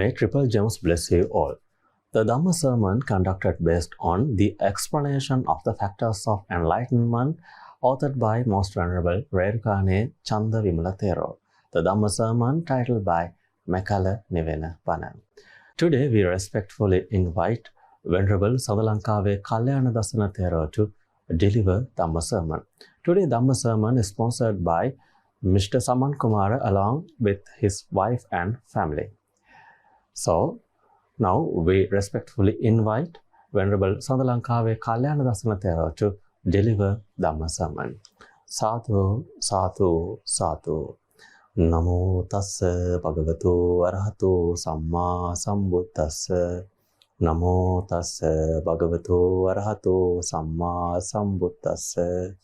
May triple gems bless you all. The Dhamma sermon conducted based on the explanation of the factors of enlightenment authored by Most Venerable Rerukane Chanda Vimala Thero. The Dhamma sermon titled by Mekala Niwena Bana. Today we respectfully invite Venerable Sandalankawe Kalyanadassana Thero to deliver Dhamma sermon. Today Dhamma sermon is sponsored by Mr. Saman Kumara along with his wife and family. So now we respectfully invite Venerable Sandalankawe Kalyanadassana Thero to deliver Dhamma sermon. Sadhu, sadhu, sadhu. Namo tassa bhagavato arahato samma sambuddhassa. Namo tassa bhagavato arahato samma sambuddhassa.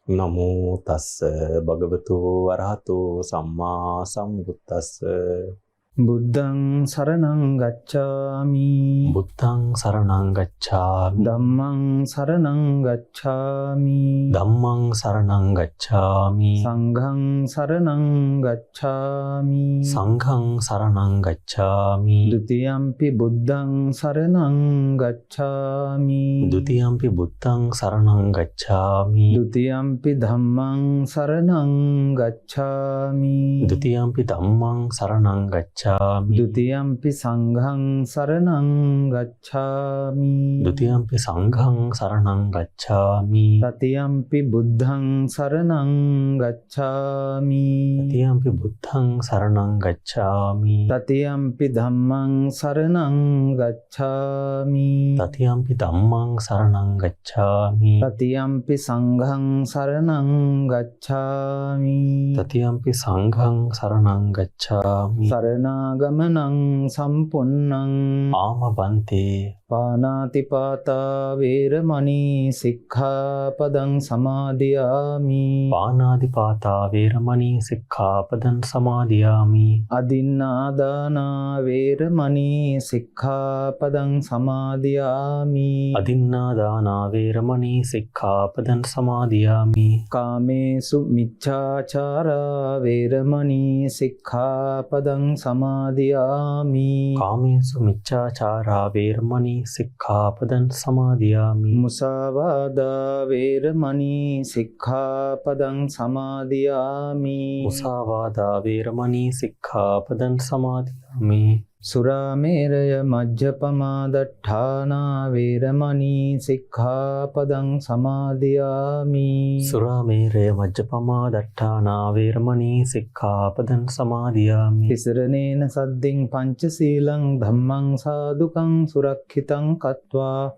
Namo tassa bhagavato arahato samma sambuddhassa. Buddhaṃ saraṇaṃ gacchāmi. Buddhaṃ saraṇaṃ gacchāmi. Dhammaṃ saraṇaṃ gacchāmi. Dhammaṃ saraṇaṃ gacchāmi. Saṅghaṃ saraṇaṃ gacchāmi. Saṅghaṃ saraṇaṃ gacchāmi. Dutiyampi buddhaṃ saraṇaṃ gacchāmi. Dutiyampi buddhaṃ saraṇaṃ gacchāmi. Dutiyampi dhammaṃ saraṇaṃ gacchāmi. Dutiyampi dhammaṃ saraṇaṃ gacchāmi. Dutiyampi saṅghaṃ saraṇaṃ gacchāmi. Dutiyampi saṅghaṃ saraṇaṃ gacchāmi. Tatiyampi buddhaṃ saraṇaṃ gacchāmi. Tatiyampi buddhaṃ saraṇaṃ gacchāmi. Tatiyampi dhammaṃ saraṇaṃ gacchāmi. Tatiyampi dhammaṃ saraṇaṃ gacchāmi. Tatiyampi saṅghaṃ saraṇaṃ gacchāmi. Tatiyampi saṅghaṃ saraṇaṃ gacchāmi. Saranagamanaṃ sampunnaṃ Āmabante. Pānātipātā vēramaṇī sikkhapaдаṃ samādhiyāmi. Pānādipātā vēramaṇī sikkhapadan samādhiyāmi. Adinnādānā vēramaṇī sikkhapadan samādhiyāmi. Adinnādānā vēramaṇī sikkhapadan samādhiyāmi. Kāmesu miccāchārā vēramaṇī sikkhapadan samādhiyāmi. Kāmesu miccāchārā vēramaṇī sikkhapadan samādhiyāmi. Musāvādā vēramaṇī sikkhapadan samādhiyāmi. Musāvādā vēramaṇī sikkhapadan samādhiyāmi. Surāmēraya majjapamādaṭṭhānā vēramaṇī sikkhapadan samādhiyāmi. Surāmēraya majjapamādaṭṭhānā vēramaṇī sikkhapadan samādhiyāmi. තිසරණේන සද්දින් පංචශීලං ධම්මං සාදුකං සුරක්ඛිතං කତ୍වා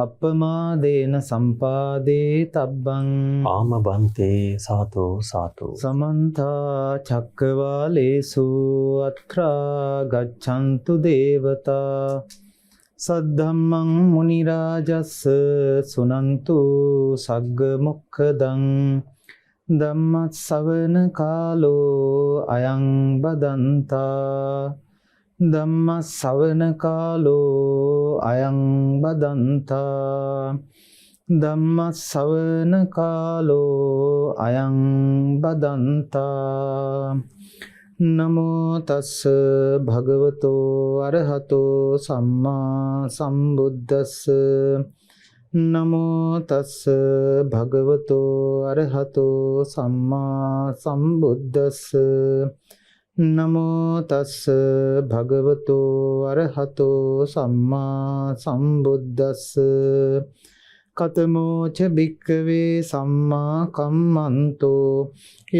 අප්පමාදේන සම්පාදේ තබ්බං. Āmabante sātu sātu. සමන්තා චක්කවාලේසු අත්‍රා ගච්ඡන්තු දේවතා සද්ධම්මං මුනි රාජස්ස සුනන්තු සග්ග මොක්ඛදං ධම්මස්සවන කාලෝ අයං බදන්තා. ධම්මස්සවන කාලෝ අයං බදන්තා. ධම්මස්සවන කාලෝ අයං බදන්තා. නමෝ තස්ස භගවතෝ අරහතෝ සම්මා සම්බුද්දස්ස. නමෝ තස්ස භගවතෝ අරහතෝ සම්මා සම්බුද්දස්ස. නමෝ තස්ස භගවතෝ අරහතෝ සම්මා සම්බුද්දස්ස. කතමෝ ච භික්ඛවේ සම්මා කම්මන්තෝ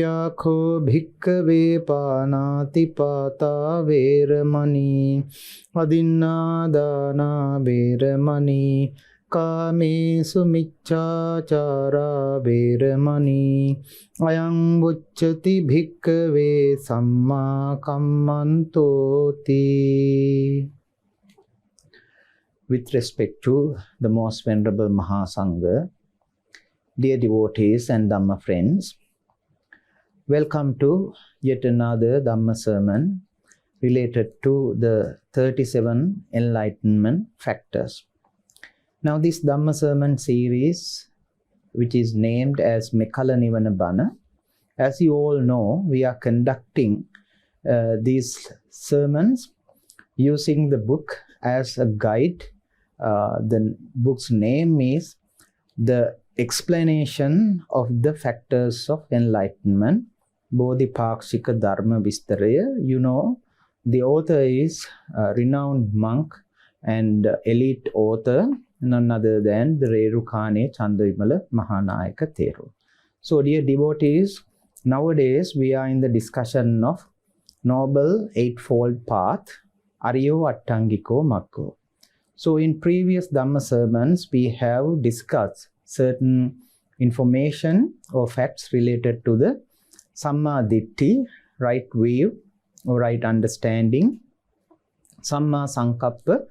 යාඛෝ භික්ඛවේ පානාති පාතා වේරමණී. අදින්නාදානා වේරමණී. කාමේසු මිච්ඡාචාරා වේරමණී. අයං උච්චති භික්ඛවේ සම්මා කම්මන්තෝති. With respect to the Most Venerable Mahasangha, dear devotees and Dhamma friends, welcome to yet another Dhamma sermon related to the 37 enlightenment factors. Now this Dhamma sermon series, which is named as Mekala Niwena Bana, as you all know, we are conducting these sermons using the book as a guide. The book's name is The Explanation of the Factors of Enlightenment, Bodhipakshika Dharma Vistaraya. You know, the author is a renowned monk and elite author, none other than the Rerukane Chandavimala Mahanayaka Thero. So, dear devotees, nowadays we are in the discussion of Noble Eightfold Path, Ariyo Attangiko Maggo. So, in previous Dhamma sermons, we have discussed certain information or facts related to the Samma Ditti, right view or right understanding, Samma Sankappa,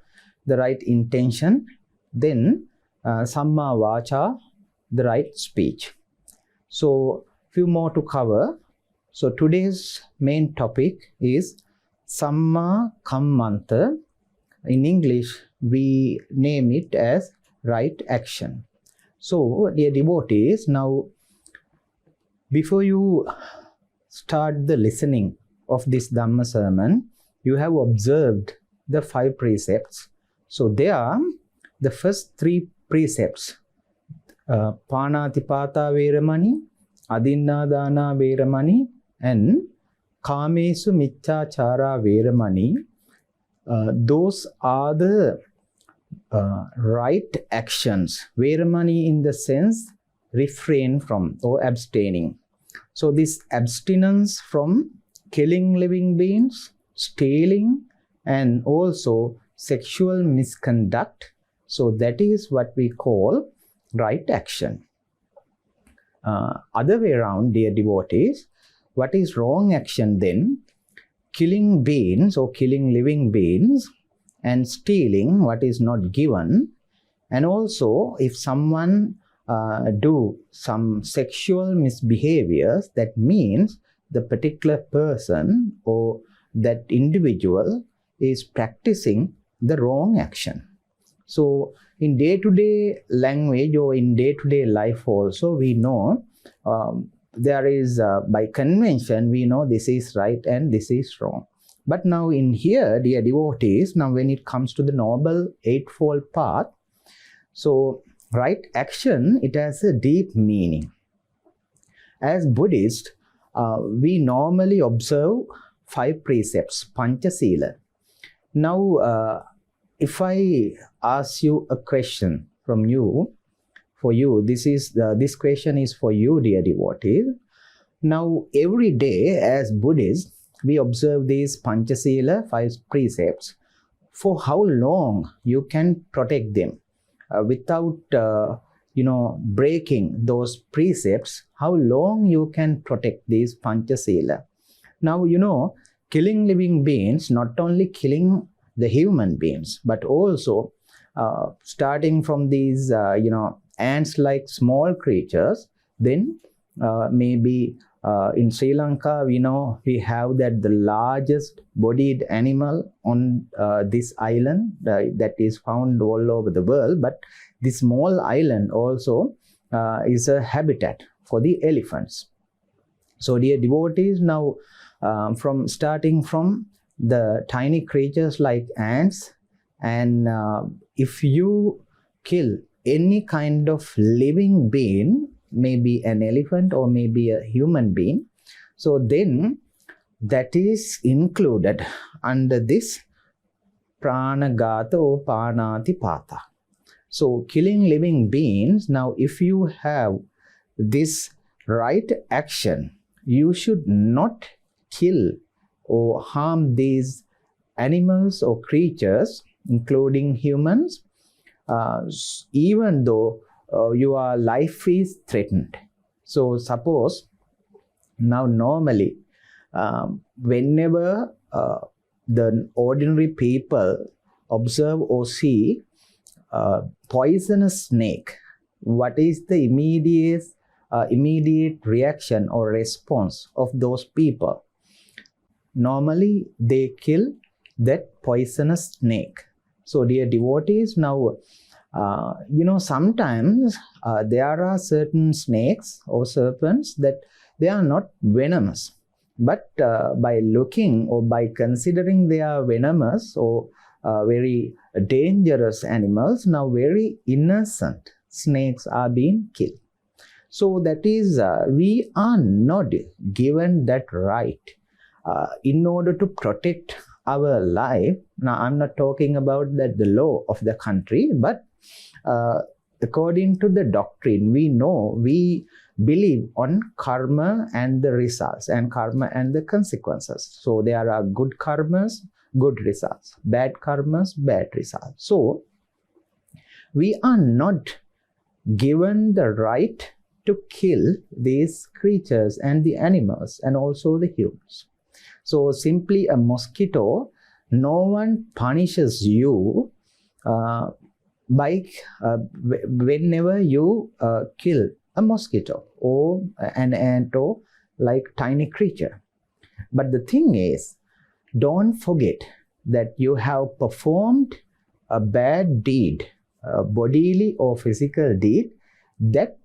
the right intention, then Samma Vacha, the right speech. So, few more to cover. So, today's main topic is Samma Kammanta. In English, we name it as right action. So, dear devotees, now before you start the listening of this Dhamma sermon, you have observed the 5 precepts. So, they are the first 3 precepts, Panatipata Veramani, Adinnadana Veramani, and Kamesu Michachara Veramani. Those are the right actions. Veramani in the sense refrain from or abstaining. So, this abstinence from killing living beings, stealing, and also sexual misconduct. So, that is what we call right action. Other way around, dear devotees, what is wrong action then? Killing beings or killing living beings and stealing what is not given. And also, if someone do some sexual misbehaviors, that means the particular person or that individual is practicing the wrong action. So, in day-to-day language or in day-to-day life also, we know there is, by convention, we know this is right and this is wrong. But now in here, dear devotees, now when it comes to the Noble Eightfold Path, so right action, it has a deep meaning. As Buddhists, we normally observe 5 precepts, Panchasila. Now, if I ask you a question from you, for you, this question is for you, dear devotees. Now, every day as Buddhists, we observe these Panchasila, 5 precepts. For how long you can protect them without, breaking those precepts? How long you can protect these Panchasila? Now, killing living beings, not only killing the human beings, but also starting from these, ants-like small creatures, then maybe in Sri Lanka, we have that the largest bodied animal on this island that is found all over the world. But this small island also is a habitat for the elephants. So, dear devotees, now starting from the tiny creatures like ants, and if you kill any kind of living being, maybe an elephant or maybe a human being, so then that is included under this pranagata or panatipata. So, killing living beings, now if you have this right action, you should not kill or harm these animals or creatures, including humans, even though your life is threatened. So, suppose now normally whenever the ordinary people observe or see poisonous snake, what is the immediate reaction or response of those people? Normally they kill that poisonous snake. So, dear devotees, now sometimes there are certain snakes or serpents that they are not venomous, But by looking or by considering they are venomous or very dangerous animals, now very innocent snakes are being killed. So that is, we are not given that right in order to protect our life. Now, I'm not talking about that the law of the country, but according to the doctrine, we believe on karma and the results, and karma and the consequences. So there are good karmas, good results, bad karmas, bad results. So we are not given the right to kill these creatures and the animals and also the humans. So simply a mosquito, no one punishes you by whenever you kill a mosquito or an ant or like tiny creature. But the thing is, don't forget that you have performed a bad deed, a bodily or physical deed that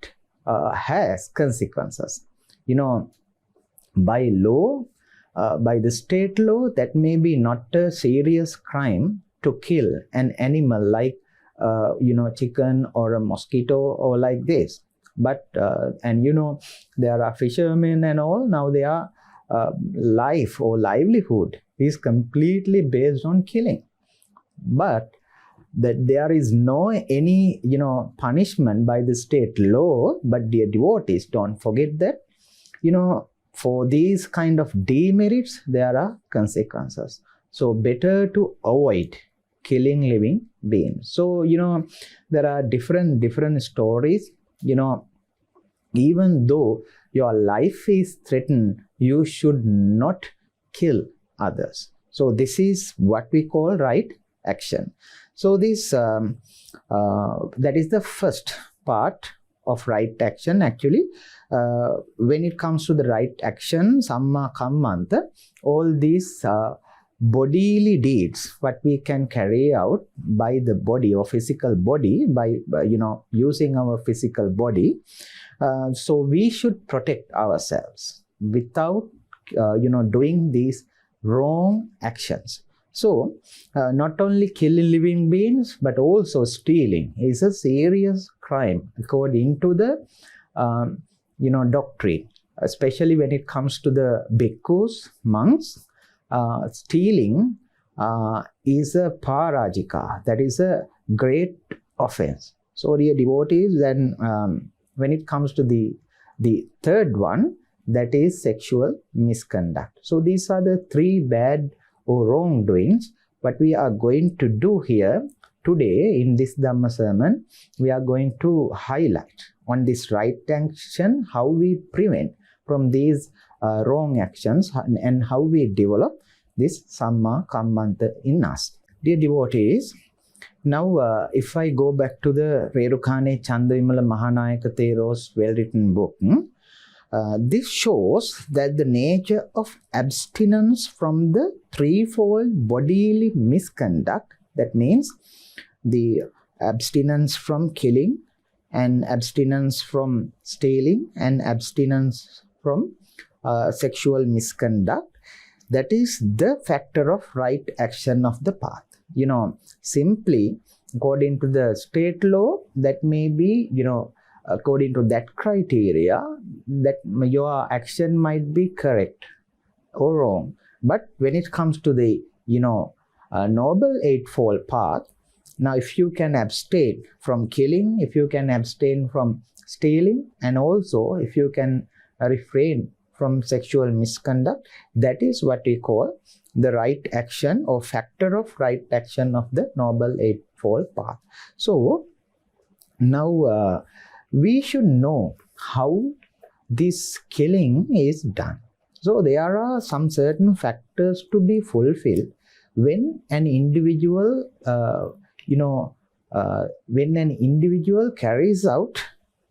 has consequences. By law, by the state law, that may be not a serious crime to kill an animal like chicken or a mosquito or like this. But there are fishermen and all. Now their life or livelihood is completely based on killing. But that there is no any punishment by the state law. But dear devotees, don't forget that for these kind of demerits there are consequences. So better to avoid killing living beings. So there are different stories. Even though your life is threatened, you should not kill others. So this is what we call right action. So this that is the first part of right action. Actually, when it comes to the right action, samma kammanta, all these bodily deeds what we can carry out by the body or physical body, by using our physical body. So we should protect ourselves without doing these wrong actions. So not only killing living beings, but also stealing is a serious crime according to the doctrine, especially when it comes to the bhikkhus, monks. Stealing is a parajika, that is a great offense. So dear devotees, then when it comes to the third one, that is sexual misconduct. So these are the three bad or wrongdoings. What we are going to do here today in this Dhamma sermon, we are going to highlight on this right action, how we prevent from these wrong actions and how we develop this samma kammanta in us. Dear devotees, now if I go back to the Rerukane Chandavimala Mahanayaka Thero's well-written book, this shows that the nature of abstinence from the threefold bodily misconduct, that means the abstinence from killing, and abstinence from stealing, and abstinence from sexual misconduct, that is the factor of right action of the path. Simply according to the state law, that may be according to that criteria, that your action might be correct or wrong. But when it comes to the noble eightfold path, now if you can abstain from killing, if you can abstain from stealing, and also if you can refrain from sexual misconduct, that is what we call the right action or factor of right action of the noble eightfold path. So now we should know how this killing is done. So there are some certain factors to be fulfilled when an individual carries out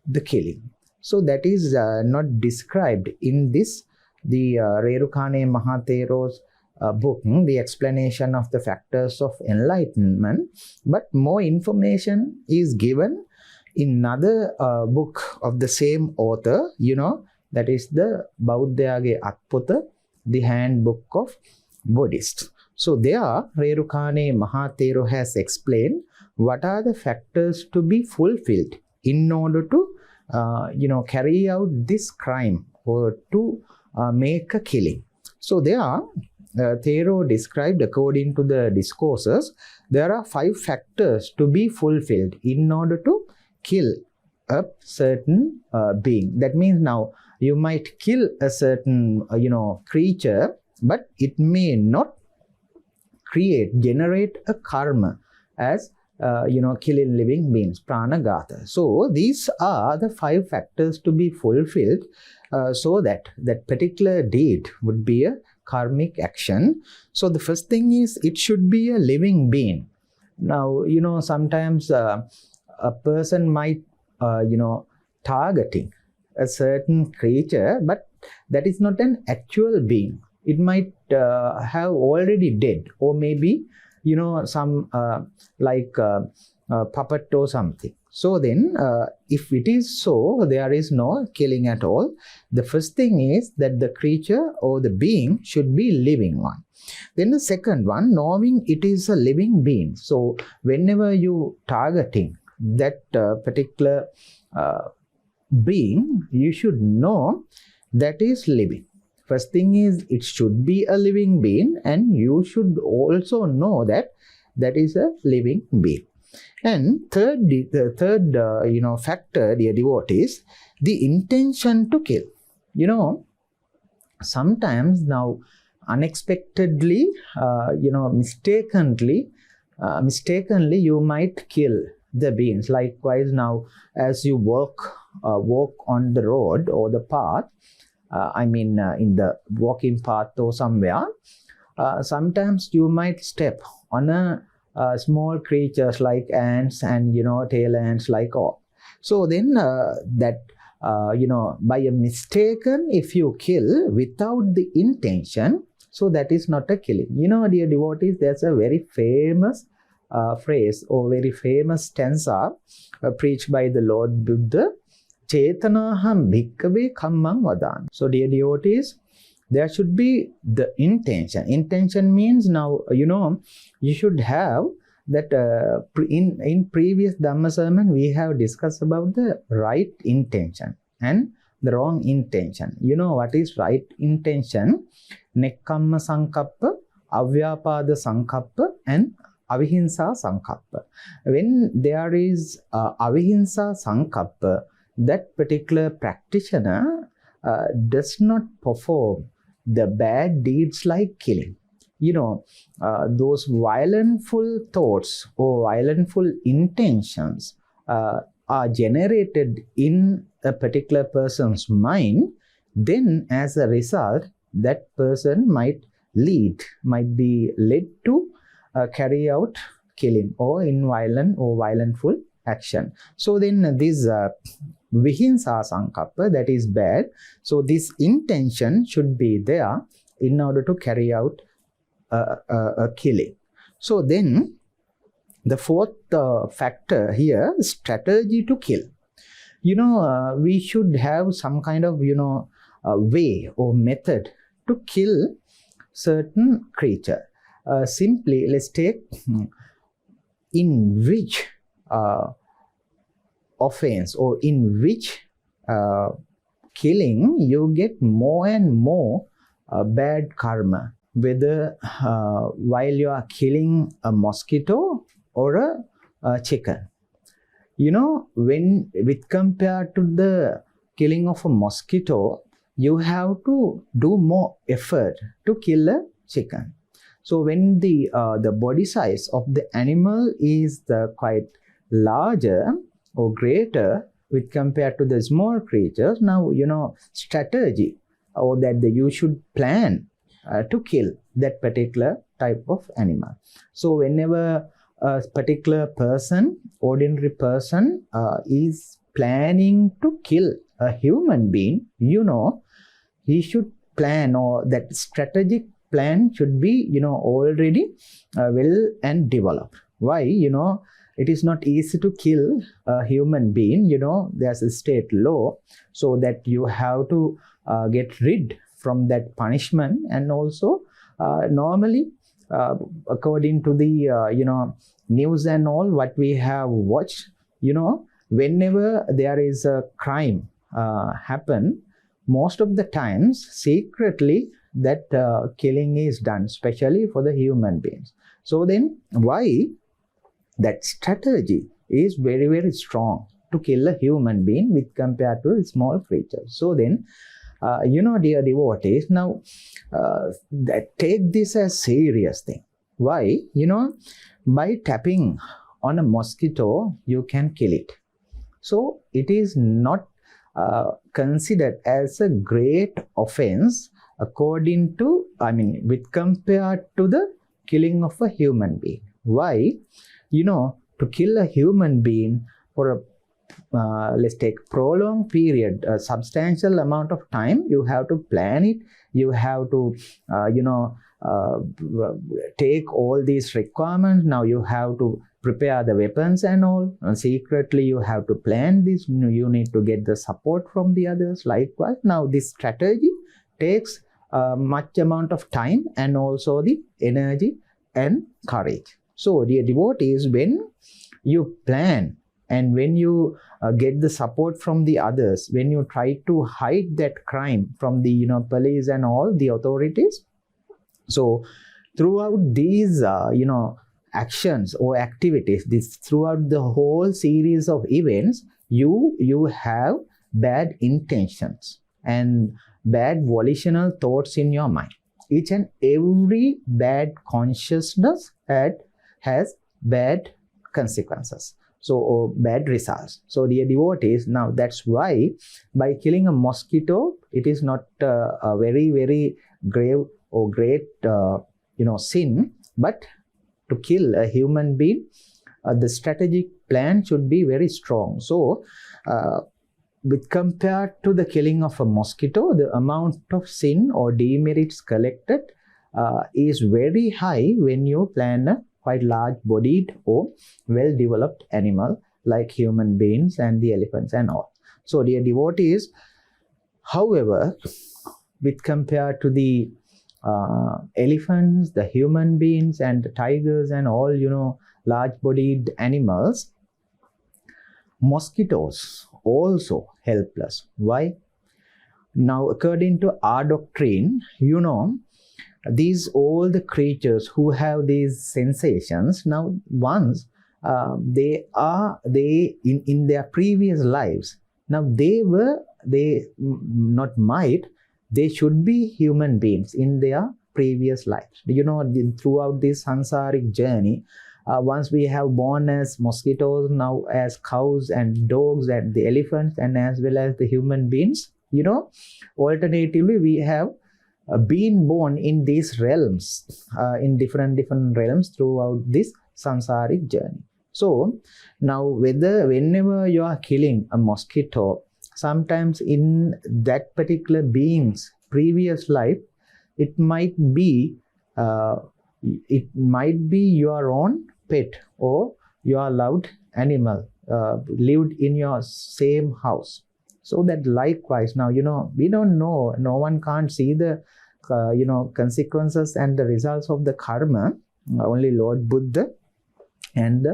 the killing. So that is not described in this the Rerukane Mahathero's book, the explanation of the factors of enlightenment, but more information is given in another book of the same author, that is the Bauddhayage Atpota, the handbook of Buddhists. So there, Rerukane Mahathero has explained what are the factors to be fulfilled in order to, carry out this crime or to make a killing. So there, Thero described, according to the discourses, there are 5 factors to be fulfilled in order to kill a certain being. That means now you might kill a certain, creature, but it may not generate a karma as, killing living beings, pranagata. So these are the 5 factors to be fulfilled so that that particular deed would be a karmic action. So the first thing is it should be a living being. Now, sometimes a person might, targeting a certain creature, but that is not an actual being. It might have already dead, or maybe, some puppet or something. So then, if it is so, there is no killing at all. The first thing is that the creature or the being should be living one. Then the second one, knowing it is a living being. So whenever you targeting that particular being, you should know that is living. First thing is it should be a living being, and you should also know that that is a living being. And the third factor, dear devotees, the intention to kill. Sometimes now unexpectedly, mistakenly, you might kill the beings. Likewise, now as you walk on the road or the path, in the walking path or somewhere, sometimes you might step on a small creatures like ants and tail ants like all. So then by a mistaken, if you kill without the intention, so that is not a killing. Dear devotees, there's a very famous phrase or very famous stanza preached by the Lord Buddha, Chetanaham bhikkhave kammang vadami. So dear devotees, there should be the intention. Intention means now, you should have that in previous Dhamma sermon, we have discussed about the right intention and the wrong intention. What is right intention? Nekkamma sankappa, avyapada sankappa, and avihinsa sankappa. When there is avihinsa sankappa, that particular practitioner does not perform the bad deeds like killing. Those violentful thoughts or violentful intentions are generated in a particular person's mind, then as a result, that person might be led to carry out killing or in violent or violentful action. So then this vihinsa sankappa, that is bad. So this intention should be there in order to carry out a killing. So then the fourth factor here is strategy to kill. We should have some kind of a way or method to kill certain creature. Simply, let's take in which offense or in which killing you get more and more bad karma, whether while you are killing a mosquito or a chicken. When with compared to the killing of a mosquito, you have to do more effort to kill a chicken. So when the body size of the animal is quite larger or greater with compared to the small creatures, now strategy or that you should plan to kill that particular type of animal. So whenever a particular person, ordinary person, is planning to kill a human being, he should plan, or that strategic plan should be already well and developed. Why? It is not easy to kill a human being. There's a state law, so that you have to get rid from that punishment. And also normally according to the news and all what we have watched, whenever there is a crime happen, most of the times secretly that killing is done, especially for the human beings. So then why that strategy is very, very strong to kill a human being with compared to a small creature. So then dear devotees, now take this as serious thing. Why? By tapping on a mosquito, you can kill it. So it is not considered as a great offense according to, with compared to the killing of a human being. Why? To kill a human being for a let's take prolonged period, a substantial amount of time, you have to plan it, you have to take all these requirements. Now you have to prepare the weapons and all, and secretly you have to plan this, you need to get the support from the others. Likewise, now this strategy takes much amount of time and also the energy and courage. So dear devotees, when you plan and when you get the support from the others, when you try to hide that crime from the police and all the authorities, so throughout these actions or activities, throughout the whole series of events, you have bad intentions and bad volitional thoughts in your mind. Each and every bad consciousness has bad consequences, so bad results. So dear devotees, now that's why by killing a mosquito, it is not a very, very grave or great sin, but to kill a human being, the strategic plan should be very strong. So with compared to the killing of a mosquito, the amount of sin or demerits collected is very high when you plan a quite large-bodied or well-developed animal like human beings and the elephants and all. So dear devotees, however, with compared to the elephants, the human beings and the tigers and all, large-bodied animals, mosquitoes also helpless. Why? Now, according to our doctrine, these all the creatures who have these sensations, now once they in their previous lives, now they should be human beings in their previous lives. Throughout this sansaric journey, once we have born as mosquitoes, now as cows and dogs and the elephants and as well as the human beings, alternatively we have been born in these realms, in different realms throughout this sansaric journey. So now whenever you are killing a mosquito, sometimes in that particular being's previous life, it might be your own pet or your loved animal lived in your same house. So that likewise, now we don't know, no one can't see the consequences and the results of the karma. Only Lord Buddha and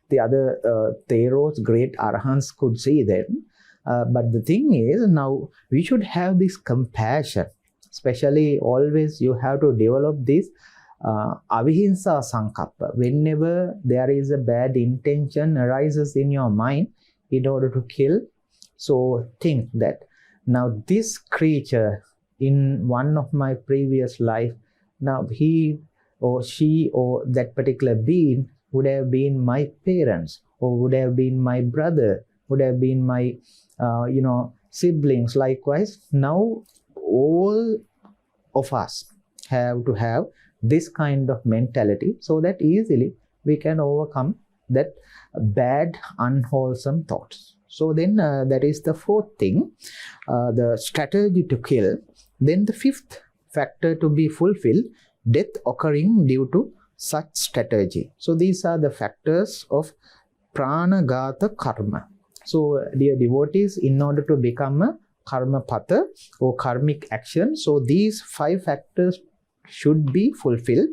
the other Theros, great arahants, could see them. But the thing is, now we should have this compassion. Especially always you have to develop this avihimsa sankappa. Whenever there is a bad intention arises in your mind in order to kill, so think that now this creature in one of my previous life, now he or she or that particular being would have been my parents or would have been my brother, would have been my siblings. Likewise, now all of us have to have this kind of mentality so that easily we can overcome that bad unwholesome thoughts. So then that is the fourth thing, the strategy to kill. Then the fifth factor to be fulfilled, death occurring due to such strategy. So these are the factors of pranagata karma. So dear devotees, in order to become a karma pata or karmic action. So these 5 factors should be fulfilled.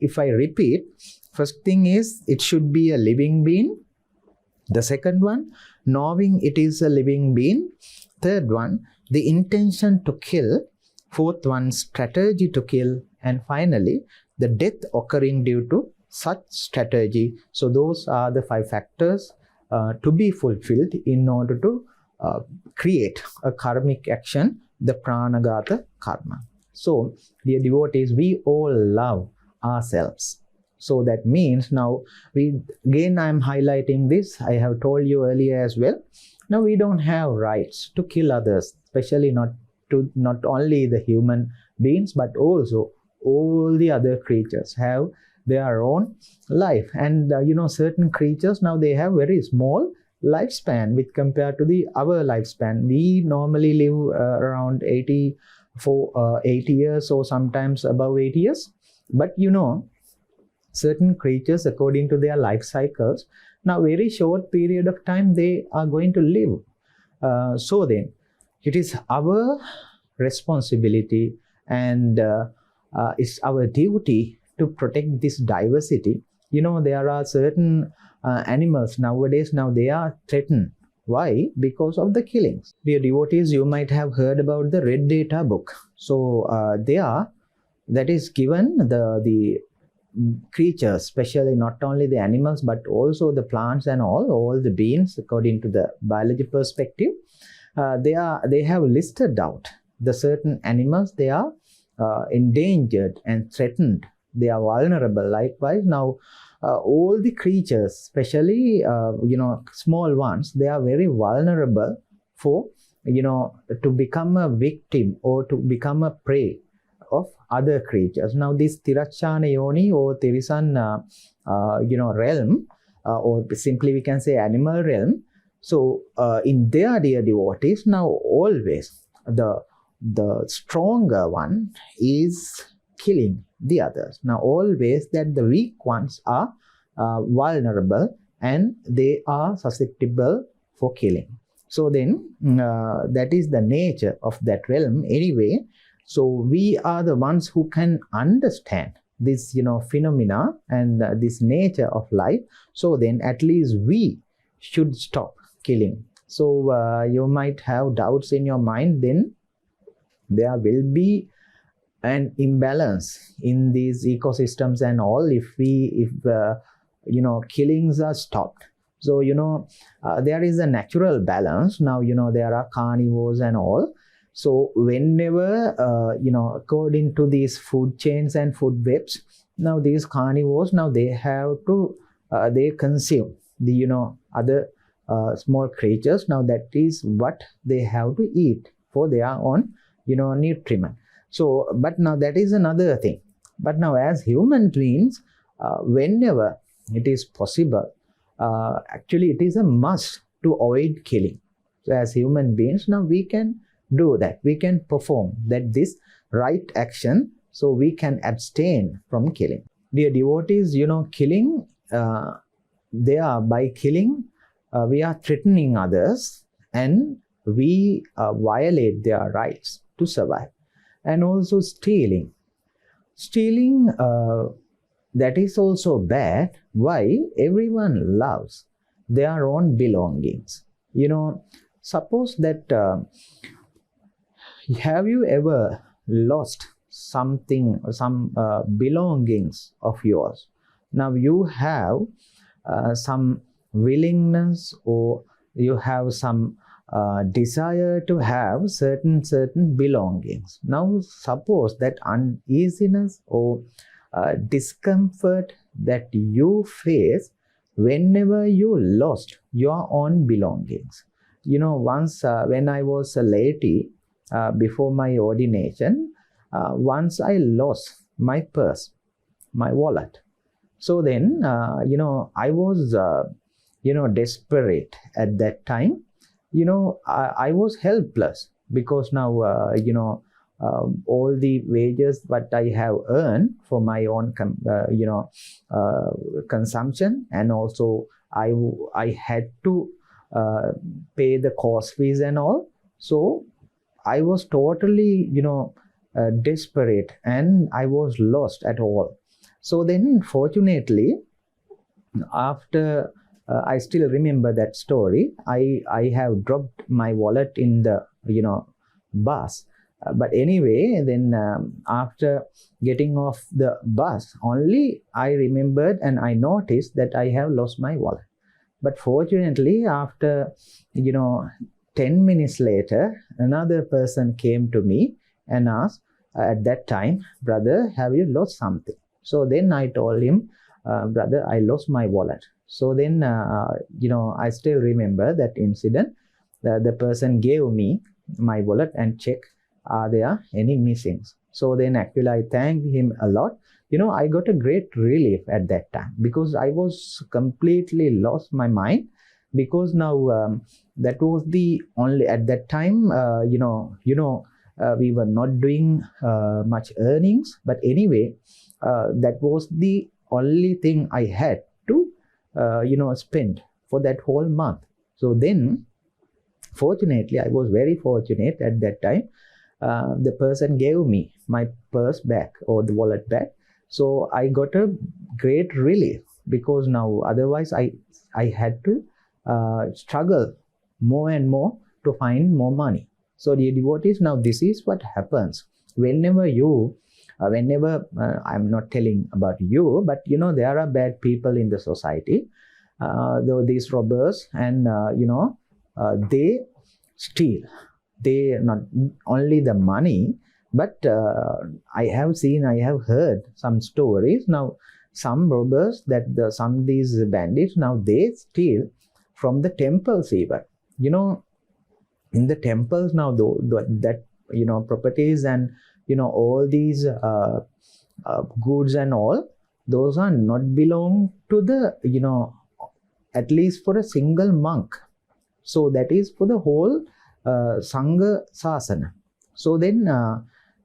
If I repeat, first thing is it should be a living being. The second one, knowing it is a living being. Third one, the intention to kill. Fourth one, strategy to kill. And finally, the death occurring due to such strategy. So those are the 5 factors to be fulfilled in order to create a karmic action, the pranagata karma. So, dear devotees, we all love ourselves. So that means now, I am highlighting this, I have told you earlier as well. Now we don't have rights to kill others, especially not only the human beings, but also all the other creatures have their own life. And certain creatures now, they have very small lifespan with compared to our lifespan. We normally live around 80 years or sometimes above 80 years. But certain creatures, according to their life cycles, now very short period of time they are going to live. So then it is our responsibility and it's our duty to protect this diversity. There are certain animals nowadays, now they are threatened. Why? Because of the killings. Dear devotees, you might have heard about the Red Data book. So that is given the creatures, especially not only the animals but also the plants and all the beings, according to the biology perspective. They have listed out the certain animals, they are endangered and threatened, they are vulnerable. Likewise, now all the creatures, especially small ones, they are very vulnerable for to become a victim or to become a prey of other creatures. Now this Tirachana Yoni or Tirisan realm, or simply we can say animal realm. So in their, dear devotees, now always the stronger one is killing the others. Now always that the weak ones are vulnerable and they are susceptible for killing. So then that is the nature of that realm anyway. So we are the ones who can understand this phenomena and this nature of life. So then at least we should stop killing. So you might have doubts in your mind, then there will be an imbalance in these ecosystems and all if killings are stopped. So there is a natural balance. Now there are carnivores and all. So whenever according to these food chains and food webs, now these carnivores, now they have to they consume the other small creatures. Now that is what they have to eat for their own nutriment. So but now that is another thing. But now as human beings, whenever it is possible, actually it is a must to avoid killing. So as human beings, now we can do that, we can perform that this right action, so we can abstain from killing. Dear devotees, killing, by killing we are threatening others and we violate their rights to survive. And also stealing, that is also bad. Why? Everyone loves their own belongings. Suppose that have you ever lost something, some belongings of yours? Now you have some willingness or you have some desire to have certain belongings. Now suppose that uneasiness or discomfort that you face whenever you lost your own belongings. Once when I was a laity, before my ordination, once I lost my purse, my wallet. So then I was desperate at that time. I was helpless because now all the wages that I have earned for my own consumption, and also I had to pay the course fees and all. So I was totally, desperate, and I was lost at all. So then, fortunately, after I still remember that story. I have dropped my wallet in the bus. But anyway, then after getting off the bus, only I remembered and I noticed that I have lost my wallet. But fortunately, after 10 minutes later, another person came to me and asked at that time, "Brother, have you lost something?" So then I told him, "Brother, I lost my wallet." So then, I still remember that incident. The person gave me my wallet and checked, are there any missings? So then actually I thanked him a lot. I got a great relief at that time because I was completely lost my mind, because now that was the only, at that time, we were not doing much earnings, but anyway, that was the only thing I had to spend for that whole month. So then, fortunately, I was very fortunate at that time. The person gave me my purse back, or the wallet back. So I got a great relief, because now otherwise I had to struggle more and more to find more money. So dear devotees, now this is what happens whenever I'm not telling about you, but there are bad people in the society, though these robbers, and they steal. They not only the money, but I have heard some stories. Now some robbers, these bandits, now they steal from the temples even. In the temples now, that properties and all these goods and all, those are not belong to the at least for a single monk. So that is for the whole Sangha Sasana. So then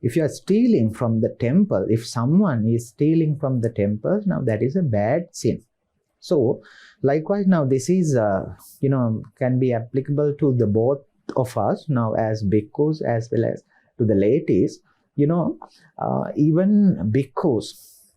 if you are stealing from the temple, if someone is stealing from the temples, now that is a bad sin. So likewise, now this is can be applicable to the both of us now, as bhikkhus as well as to the ladies. Even bhikkhus,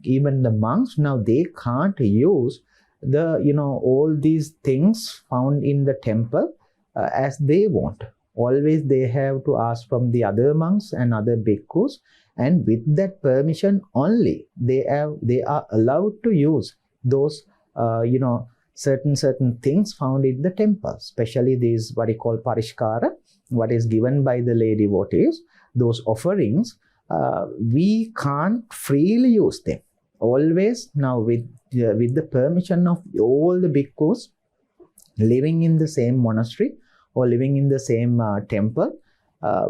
even the monks, now they can't use the all these things found in the temple as they want. Always they have to ask from the other monks and other bhikkhus, and with that permission only they are allowed to use those certain things found in the temple, especially these what we call parishkara, what is given by the lay devotees. Those offerings, we can't freely use them. Always now with the permission of all the bhikkhus living in the same monastery or living in the same temple,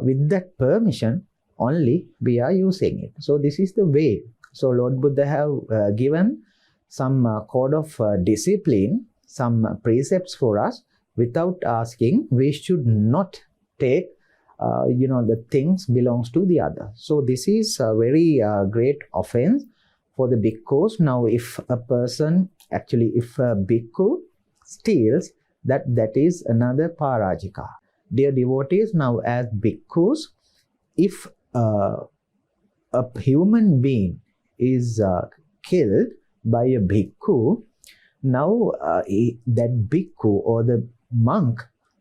with that permission only we are using it. So this is the way. So Lord Buddha have given some code of discipline, some precepts for us. Without asking, we should not take the things belongs to the other. So this is a very great offense for the bhikkhus. Now if a bhikkhu steals, that is another parajika. Dear devotees, now as bhikkhus, if a human being is killed by a bhikkhu, now that bhikkhu or the monk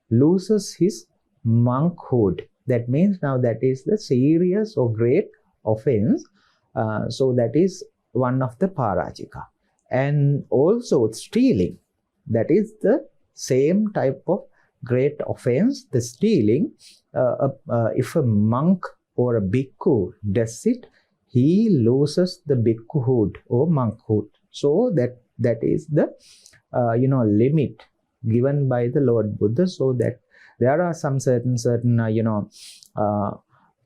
loses his monkhood. That means now that is the serious or great offense. So that is one of the parajika. And also stealing, that is the same type of great offense. The stealing, if a monk or a bhikkhu does it, he loses the bhikkhuhood or monkhood. So that is the limit given by the Lord Buddha. So that there are some certain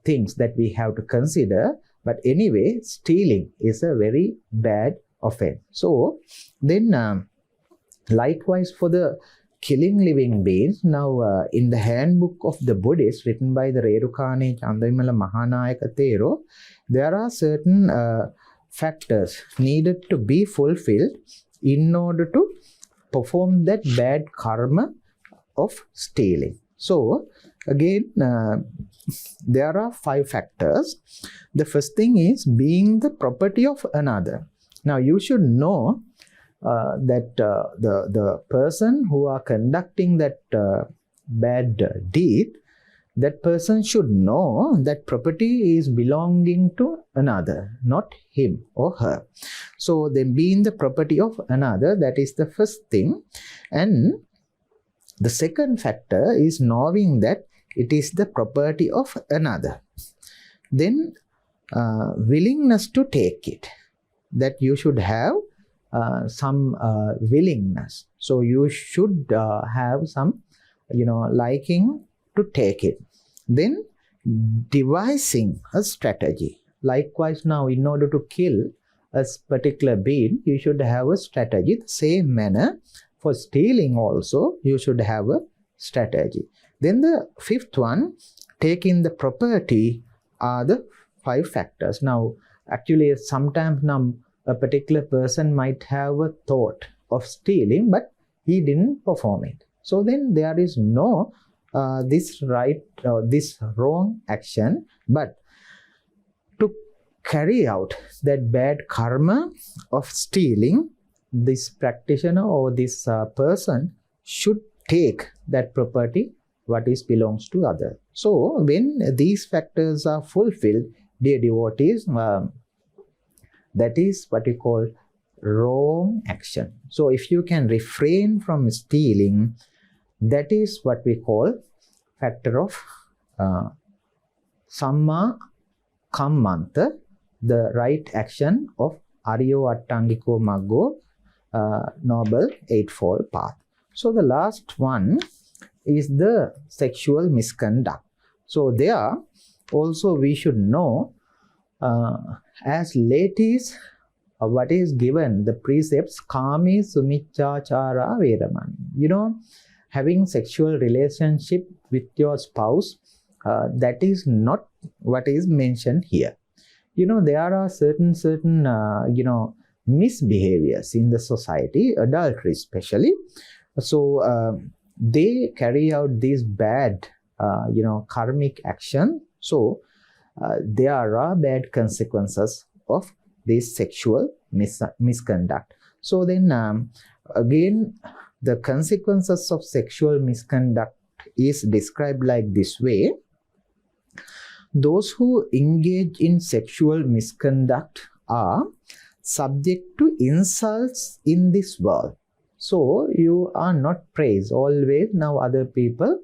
things that we have to consider. But anyway, stealing is a very bad offense. So then likewise for the killing living beings, now in the handbook of the Buddhists written by the Rerukane Chandavimala Mahanayaka Thero, there are certain factors needed to be fulfilled in order to perform that bad karma of stealing. So Again, there are 5 factors. The first thing is being the property of another. Now, you should know that the person who are conducting that bad deed, that person should know that property is belonging to another, not him or her. So, then being the property of another, that is the first thing. And the second factor is knowing that it is the property of another. Then willingness to take it, that you should have some willingness. So you should have some, liking to take it. Then devising a strategy. Likewise, now in order to kill a particular being, you should have a strategy. The same manner, for stealing also, you should have a strategy. Then the fifth one, taking the property, are the 5 factors. Now, actually, sometimes now a particular person might have a thought of stealing, but he didn't perform it. So then there is no this right or this wrong action, but to carry out that bad karma of stealing, this practitioner or this person should take that property what is belongs to other. So when these factors are fulfilled, dear devotees, that is what we call wrong action. So if you can refrain from stealing, that is what we call factor of samma kammanta, the right action of Aryo Attangiko Maggo, Noble Eightfold Path. So the last one is the sexual misconduct. So there also we should know, as ladies, what is given, the precepts, Kami Sumichachara Veramani. Having sexual relationship with your spouse, that is not what is mentioned here. There are certain misbehaviors in the society, adultery especially. So they carry out these bad, karmic action. So there are bad consequences of this sexual misconduct. So then again, the consequences of sexual misconduct is described like this way. Those who engage in sexual misconduct are subject to insults in this world. So you are not praised always. Now other people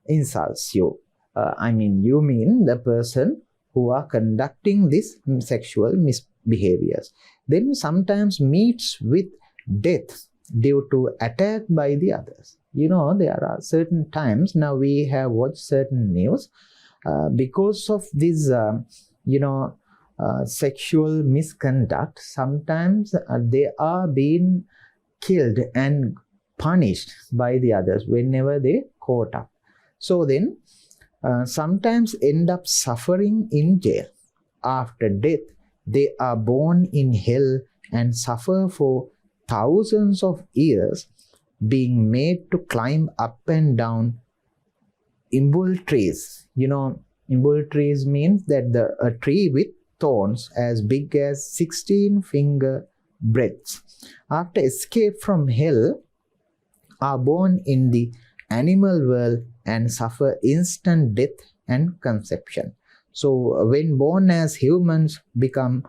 insults you. You mean the person who are conducting this sexual misbehaviors. Then sometimes meets with death due to attack by the others. There are certain times, now we have watched certain news, because of this, sexual misconduct, sometimes they are being killed and punished by the others whenever they caught up. So then, sometimes end up suffering in jail. After death, they are born in hell and suffer for thousands of years, being made to climb up and down imbul trees. Imbul trees means that a tree with thorns as big as 16 finger breadths. After escape from hell, are born in the animal world and suffer instant death and conception. So when born as humans, become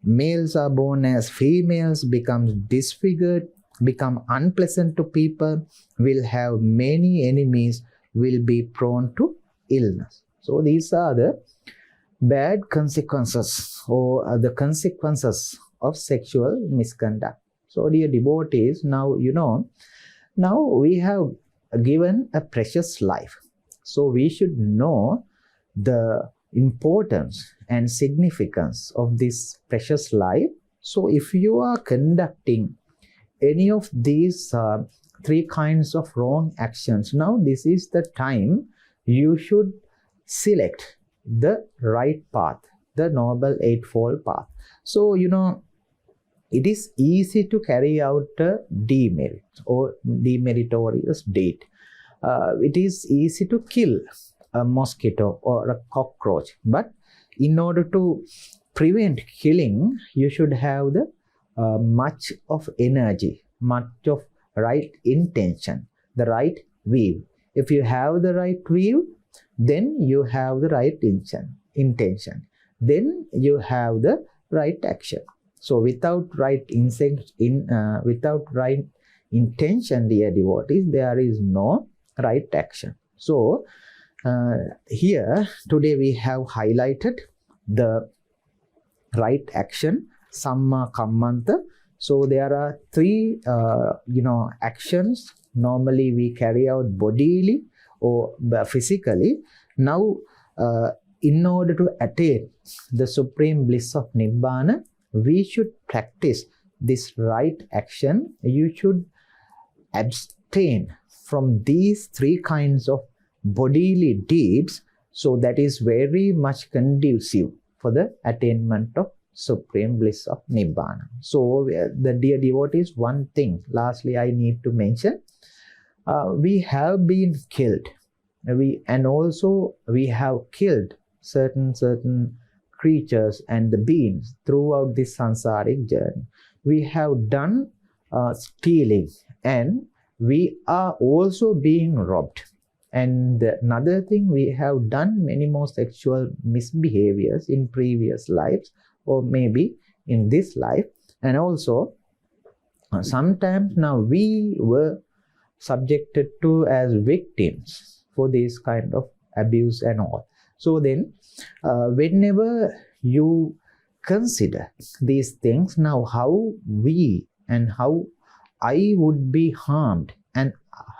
males are born as females, becomes disfigured, become unpleasant to people, will have many enemies, will be prone to illness. So these are the bad consequences or the consequences of sexual misconduct. So dear devotees, now we have given a precious life. So we should know the importance and significance of this precious life. So if you are conducting any of these 3 kinds of wrong actions, now this is the time you should select the right path, the Noble Eightfold Path. So, it is easy to carry out a demerit or demeritorious deed. it is easy to kill a mosquito or a cockroach, but in order to prevent killing, you should have the much of energy, much of right intention, the right view. If you have the right view, then you have the right intention. Then you have the right action. So without right intention, dear devotees, there is no right action. So here today we have highlighted the right action, samma kammanta. So there are three actions normally we carry out bodily or physically. Now in order to attain the supreme bliss of Nibbana, we should practice this right action. You should abstain from these three kinds of bodily deeds. So that is very much conducive for the attainment of supreme bliss of Nibbana. So the dear devotees, one thing lastly I need to mention, we have been killed. We have killed certain creatures and the beings throughout this sansaric journey. We have done stealing, and we are also being robbed. And another thing, we have done many more sexual misbehaviors in previous lives or maybe in this life. And also sometimes now we were subjected to as victims for this kind of abuse and all. So then whenever you consider these things, now how we and how I would be harmed and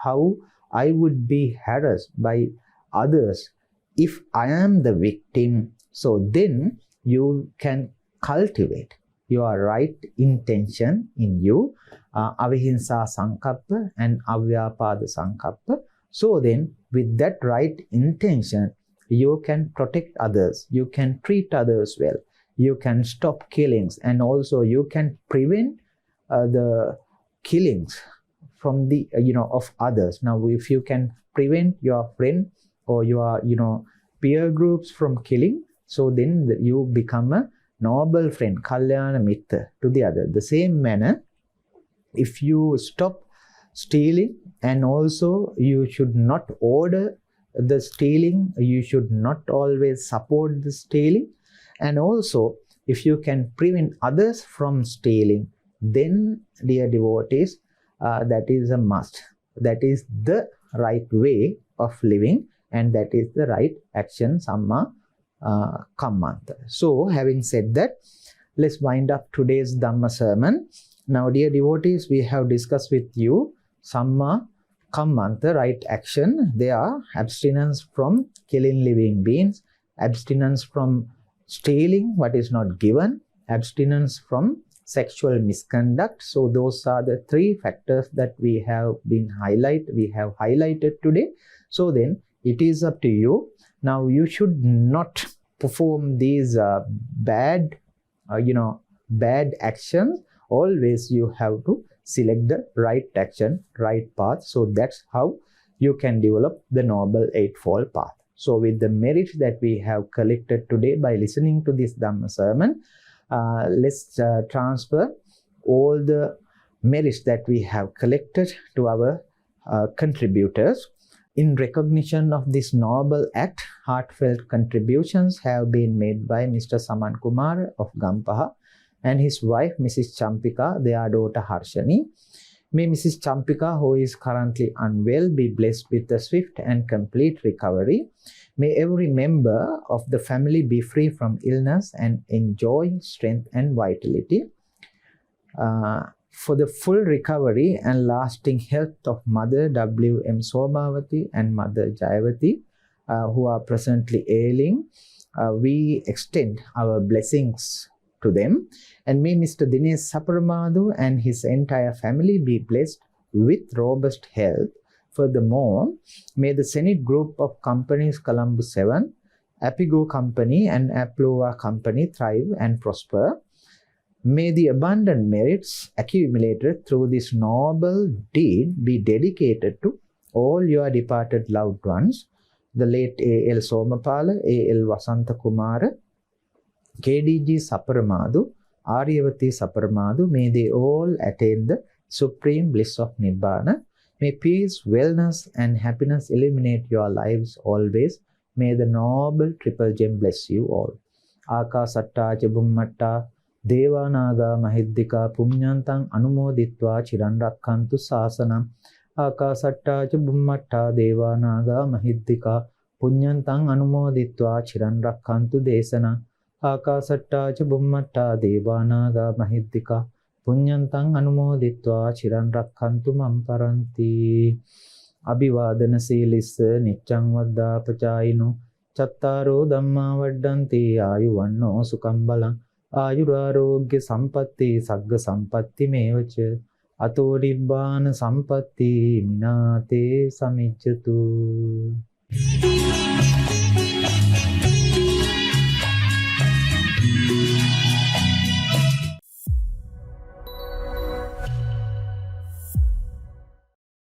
how I would be harassed by others if I am the victim. So then you can cultivate your right intention in you, avihimsa sankappa and avyapada sankappa. So then with that right intention, you can protect others, you can treat others well, you can stop killings, and also you can prevent the killings from the of others. Now if you can prevent your friend or your peer groups from killing, so then you become a noble friend, Kalyanamitra, to the other. The same manner, if you stop stealing, and also you should not order the stealing, you should not always support the stealing, and also if you can prevent others from stealing, then dear devotees, that is a must. That is the right way of living, and that is the right action, samma kammanta. So having said that, let's wind up today's Dhamma sermon. Now dear devotees, we have discussed with you samma kammanta, right action. They are abstinence from killing living beings, abstinence from stealing what is not given, abstinence from sexual misconduct. So those are the three factors that we have highlighted today. So then it is up to you. Now you should not perform these bad actions. Always you have to select the right action, right path. So that's how you can develop the Noble Eightfold Path. So with the merits that we have collected today by listening to this Dhamma sermon, let's transfer all the merits that we have collected to our contributors. In recognition of this noble act, heartfelt contributions have been made by Mr. Saman Kumar of Gampaha and his wife Mrs. Champika, their daughter Harshani. May Mrs. Champika, who is currently unwell, be blessed with a swift and complete recovery. May every member of the family be free from illness and enjoy strength and vitality. For the full recovery and lasting health of Mother W.M. Somavati and Mother Jayavati, who are presently ailing, we extend our blessings to them. And may Mr. Dinesh Saparamadu and his entire family be blessed with robust health. Furthermore, may the Senate Group of Companies Colombo 7, Apigo Company and Aplova Company thrive and prosper. May the abundant merits accumulated through this noble deed be dedicated to all your departed loved ones, the late A.L. Somapala, A.L. Vasanta Kumara, KDG Saparamadu, Aryavati Saparamadu, may they all attain the supreme bliss of Nibbana. May peace, wellness and happiness illuminate your lives always. May the noble triple gem bless you all. Akasatta Jabummatta Devanaga Mahiddika Punyantang Anumoditva Chiranrakkantu Sasanam. Akasatta Jabummatta Devanaga Mahiddika Punyantang Anumoditva Chiranrakkantu Desana. Akasatta Jabummatta Devanaga Mahiddika Punyantang Anumoditva Chiranrakkantu Mamparanti. Abhivadana Silissa Nichang Vadda Pachayino Chattaro Dhamma Vaddanti Ayuvanno Sukhambalang Ayurarogya Sampatti Sagga Sampatti Mevacha Ato Nibbana Sampatti Minate Samicchatu.